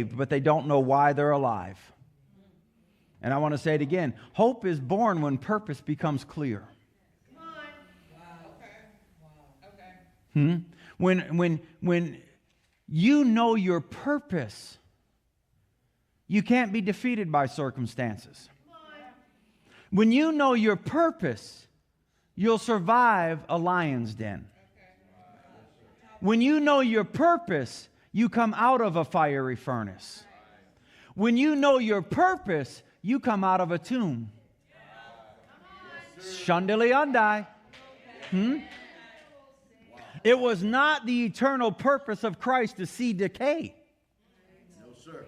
but they don't know why they're alive. And I want to say it again. Hope is born when purpose becomes clear. Come on. Wow. Okay. When you know your purpose, you can't be defeated by circumstances. When you know your purpose, you'll survive a lion's den. When you know your purpose, you come out of a fiery furnace. When you know your purpose, you come out of a tomb. Shandili andai. It was not the eternal purpose of Christ to see decay. No, sir.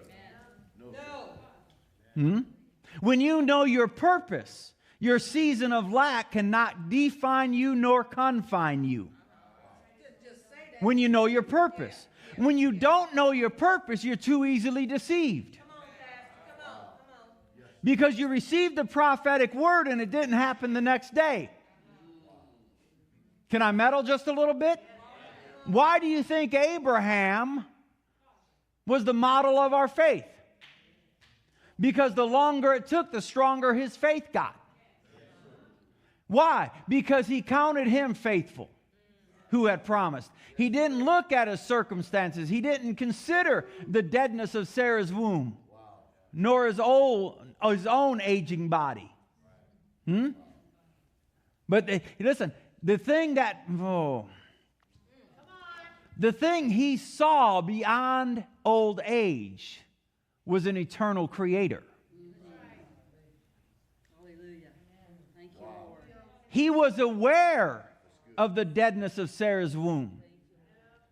No. When you know your purpose, your season of lack cannot define you nor confine you. When you know your purpose. When you don't know your purpose, you're too easily deceived. Come on. Because you received the prophetic word and it didn't happen the next day. Can I meddle just a little bit? Why do you think Abraham was the model of our faith? Because the longer it took, the stronger his faith got. Why? Because he counted him faithful who had promised. He didn't look at his circumstances. He didn't consider the deadness of Sarah's womb, nor his own aging body. But listen, the thing he saw beyond old age was an eternal creator. Hallelujah. Thank you, Lord. He was aware of the deadness of Sarah's womb,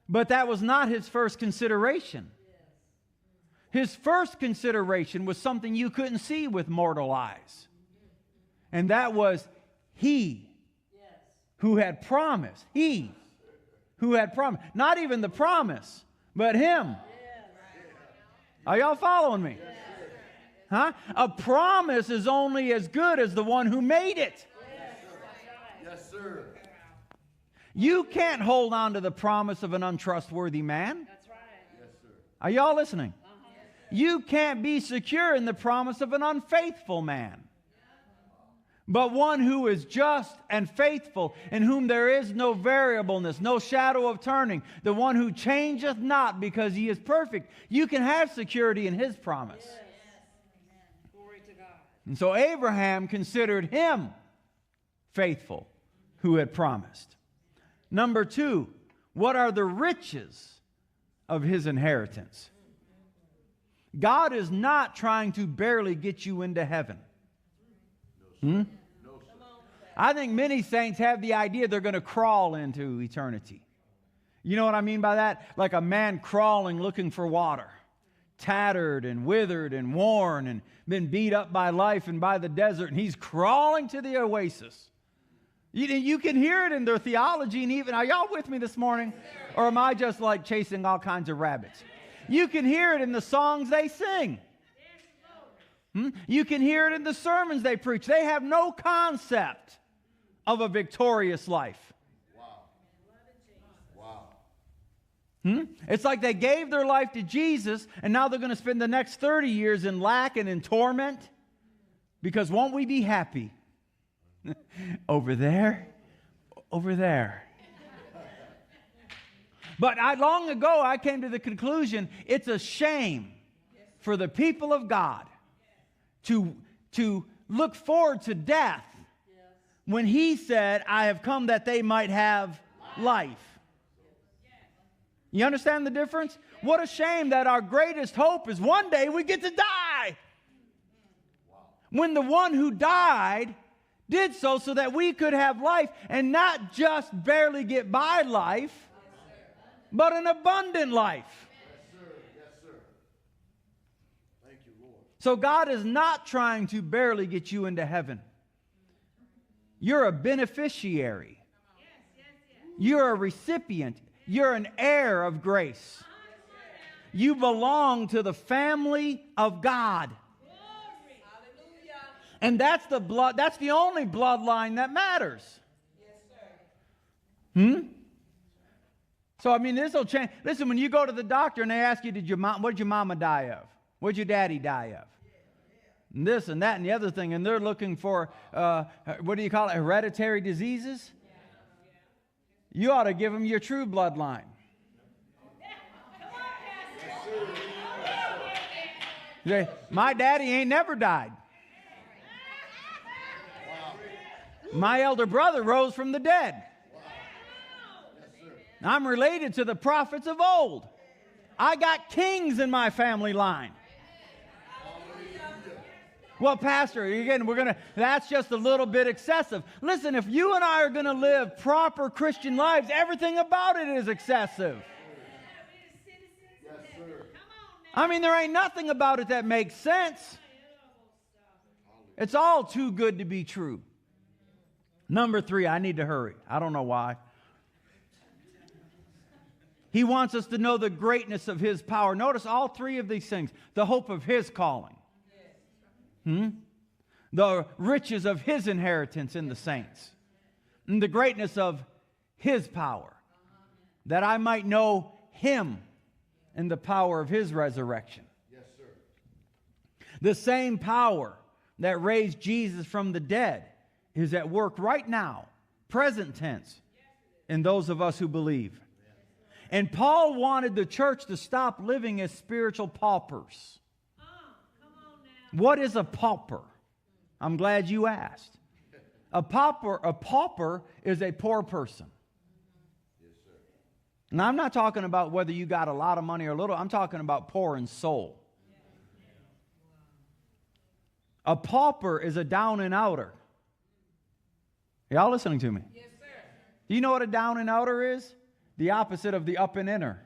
but that was not his first consideration. His first consideration was something you couldn't see with mortal eyes, and that was he who had promised. He who had promised. Not even the promise, but him. Are y'all following me? Huh? A promise is only as good as the one who made it. Yes, sir. You can't hold on to the promise of an untrustworthy man. That's right. Yes, sir. Are y'all listening? You can't be secure in the promise of an unfaithful man. But one who is just and faithful, in whom there is no variableness, no shadow of turning, the one who changeth not because he is perfect, you can have security in his promise. Yes. Glory to God. And so Abraham considered him faithful who had promised. Number 2, what are the riches of his inheritance? God is not trying to barely get you into heaven. I think many saints have the idea they're going to crawl into eternity. You know what I mean by that? Like a man crawling looking for water. Tattered and withered and worn and been beat up by life and by the desert, and he's crawling to the oasis. You can hear it in their theology, and even, are y'all with me this morning? Or am I just like chasing all kinds of rabbits? You can hear it in the songs they sing. You can hear it in the sermons they preach. They have no concept of a victorious life. Wow. It's like they gave their life to Jesus, and now they're going to spend the next 30 years in lack and in torment. Because won't we be happy? Over there. But long ago, I came to the conclusion it's a shame for the people of God to look forward to death when he said, I have come that they might have life. You understand the difference? What a shame that our greatest hope is one day we get to die. When the one who died did so that we could have life, and not just barely get by life, but an abundant life. So God is not trying to barely get you into heaven. You're a beneficiary. You're a recipient. You're an heir of grace. You belong to the family of God. And that's the only bloodline that matters. So, I mean, this will change. Listen, when you go to the doctor and they ask you, what did your mama die of? What did your daddy die of? And this and that and the other thing, and they're looking for, what do you call it, hereditary diseases? You ought to give them your true bloodline. Say, my daddy ain't never died. My elder brother rose from the dead. I'm related to the prophets of old. I got kings in my family line. Well, Pastor, again, that's just a little bit excessive. Listen, if you and I are going to live proper Christian lives, everything about it is excessive. I mean, there ain't nothing about it that makes sense. It's all too good to be true. Number 3, I need to hurry. I don't know why. He wants us to know the greatness of His power. Notice all 3 of these things. The hope of His calling. The riches of His inheritance in the saints. And the greatness of His power. That I might know Him and the power of His resurrection. Yes, sir. The same power that raised Jesus from the dead is at work right now, present tense, in those of us who believe. And Paul wanted the church to stop living as spiritual paupers. What is a pauper? I'm glad you asked. A pauper is a poor person. And I'm not talking about whether you got a lot of money or little. I'm talking about poor in soul. A pauper is a down and outer. Y'all listening to me? Yes, sir. Do you know what a down and outer is? The opposite of the up and inner.